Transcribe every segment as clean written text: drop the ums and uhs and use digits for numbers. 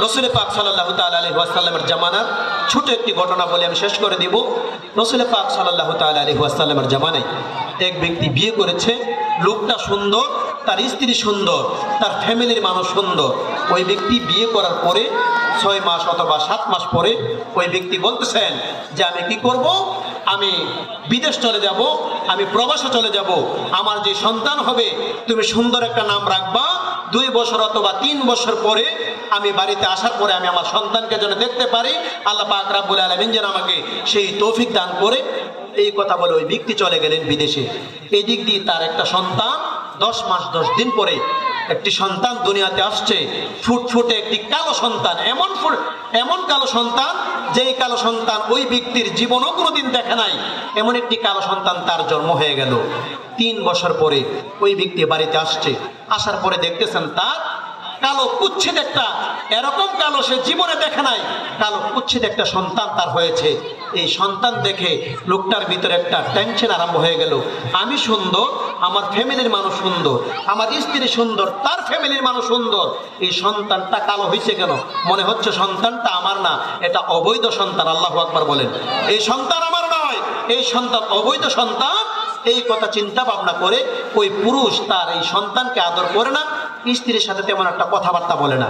রসুল পাক সাল্লাল্লাহু তাআলা আলাইহি ওয়াসাল্লামের জামানার ছোট একটি ঘটনা বলে আমি শেষ করে দিব। রসুল পাক সাল্লাল্লাহু তাআলা আলাইহি ওয়াসাল্লামের জামানায় এক ব্যক্তি বিয়ে করেছে, লোকটা সুন্দর, তার স্ত্রী সুন্দর, তার ফ্যামিলির মানুষ সুন্দর। ওই ব্যক্তি বিয়ে করার পরে 6 মাস অথবা 7 মাস পরে ওই ব্যক্তি বলতেছেন যে আমি কি করব, আমি বিদেশ চলে যাব, আমি প্রবাসে চলে যাব, আমার যে সন্তান হবে তুমি সুন্দর একটা নাম রাখবা, 2 বছর অথবা 3 বছর পরে আমি বাড়িতে আসার পরে আমি আমার সন্তানকে যেন দেখতে পারি, আল্লাহ পাক রব্বুল আলামিন যেন আমাকে সেই তৌফিক দান করে। এই কথা বলে ওই ব্যক্তি চলে গেলেন বিদেশে। এই দিক দিয়ে তার একটা সন্তান 10 মাস 10 দিন পরে একটি সন্তান দুনিয়াতে আসছে, ফুটফুটে একটি কালো সন্তান, এমন কালো সন্তান যেই কালো সন্তান ওই ব্যক্তির জীবনও কোনোদিন দেখে নাই, এমন একটি কালো সন্তান তার জন্ম হয়ে গেল। 3 বছর পরে ওই ব্যক্তি বাড়িতে আসছে, আসার পরে দেখতেছেন তার কালো কুচ্ছিত একটা, এরকম কালো সে জীবনে দেখে নাই, কালো কুচ্ছিত একটা সন্তান তার হয়েছে। এই সন্তান দেখে লোকটার ভিতরে একটা টেনশন আরম্ভ হয়ে গেল। আমি সুন্দর, আমার ফ্যামিলির মানুষ সুন্দর, আমার স্ত্রী সুন্দর, তার ফ্যামিলির মানুষ সুন্দর, এই সন্তানটা কালো হয়েছে কেন? মনে হচ্ছে সন্তানটা আমার না, এটা অবৈধ সন্তান। আল্লাহু আকবার বলেন। এই সন্তান আমার নয়, এই সন্তান অবৈধ সন্তান। এই কথা চিন্তা ভাবনা করে ওই পুরুষ তার এই সন্তানকে আদর করে না, স্ত্রীর সাথে তেমন একটা কথাবার্তা বলে না।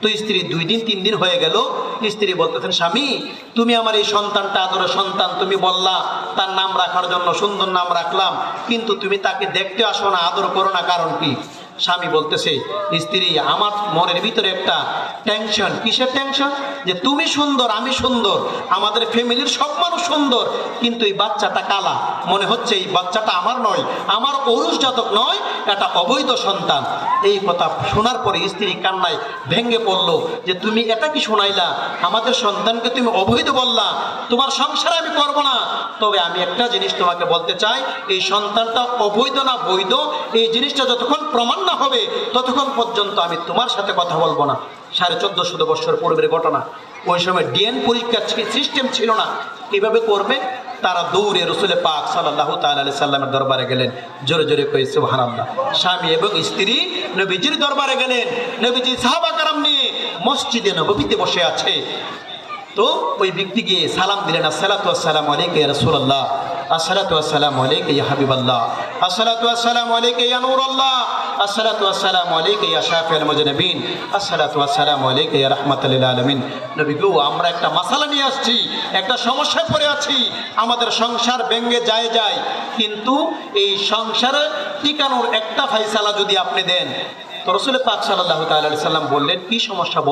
তো স্ত্রী 2 দিন 3 দিন হয়ে গেল, স্ত্রী বলতেছেন স্বামী তুমি আমার এই সন্তানটা আদরের সন্তান, তুমি বললা তার নাম রাখার জন্য, সুন্দর নাম রাখলাম, কিন্তু তুমি তাকে দেখতে আসো না, আদর করো না, কারণ কি? স্বামী বলতেছে স্ত্রী আমার মনের ভিতরে একটা টেনশন। কিসের টেনশন? যে তুমি সুন্দর, আমি সুন্দর, আমাদের ফ্যামিলির সব মানুষ সুন্দর, কিন্তু এই বাচ্চাটা কালা, মনে হচ্ছে এই বাচ্চাটা আমার নয়, আমার ঔরস জাতক নয়, এটা অবৈধ সন্তান। এই কথা শোনার পরে স্ত্রী কান্নায় ভেঙে পড়লো যে তুমি এটা কি শোনাইলা, আমাদের সন্তানকে তুমি অবৈধ বললা, তোমার সংসার আমি করব না। তবে আমি একটা জিনিস তোমাকে বলতে চাই, এই সন্তানটা অবৈধ না বৈধ, এই জিনিসটা যতক্ষণ প্রমাণ না হবে ততক্ষণ পর্যন্ত আমি তোমার সাথে কথা বলবো না। 1450 বছর পূর্বের ঘটনা। ওই সময় ডিএন পরীক্ষার সিস্টেম ছিল না, কিভাবে করবে? তারা দৌড়ে রসুল পাক সাল্লাল্লাহু তাআলা আলাইহি সাল্লামের দরবারে গেলেন। জোরে জোরে কই সুবহানাল্লাহ। স্বামী এবং স্ত্রী নবীজির দরবারে গেলেন। নবীজি সাহাবা کرام নিয়ে মসজিদে নববীতে বসে আছে। তো ওই ব্যক্তি গিয়ে সালাম দিলেন, আসসালাতু ওয়াসসালামু আলাইকা ইয়া রাসূলুল্লাহ, আসসালাতু ওয়াসসালামু আলাইকা ইয়া হাবিবাল্লাহ, আসসালাতু ওয়াসসালামু আলাইকা ইয়া নূরাল্লাহ, আসসালাতু ওয়াসসালামু আলাইকা ইয়া শাফিউল মুজনিবিন, আসসালাতু ওয়াসসালামু আলাইকা ইয়া রাহমাতাল লিল আলামিন। নবী গো, আমরা একটা মাসালা নিয়ে আসছি, একটা সমস্যায় পড়ে আছি, আমাদের সংসার ভেঙে যায়, কিন্তু এই সংসারে টিকানোর একটা ফয়সালা যদি আপনি দেন। তো রাসূল পাক সাল্লাল্লাহু তাআলা আলাইহি সাল্লাম বললেন, কি সমস্যা বলো?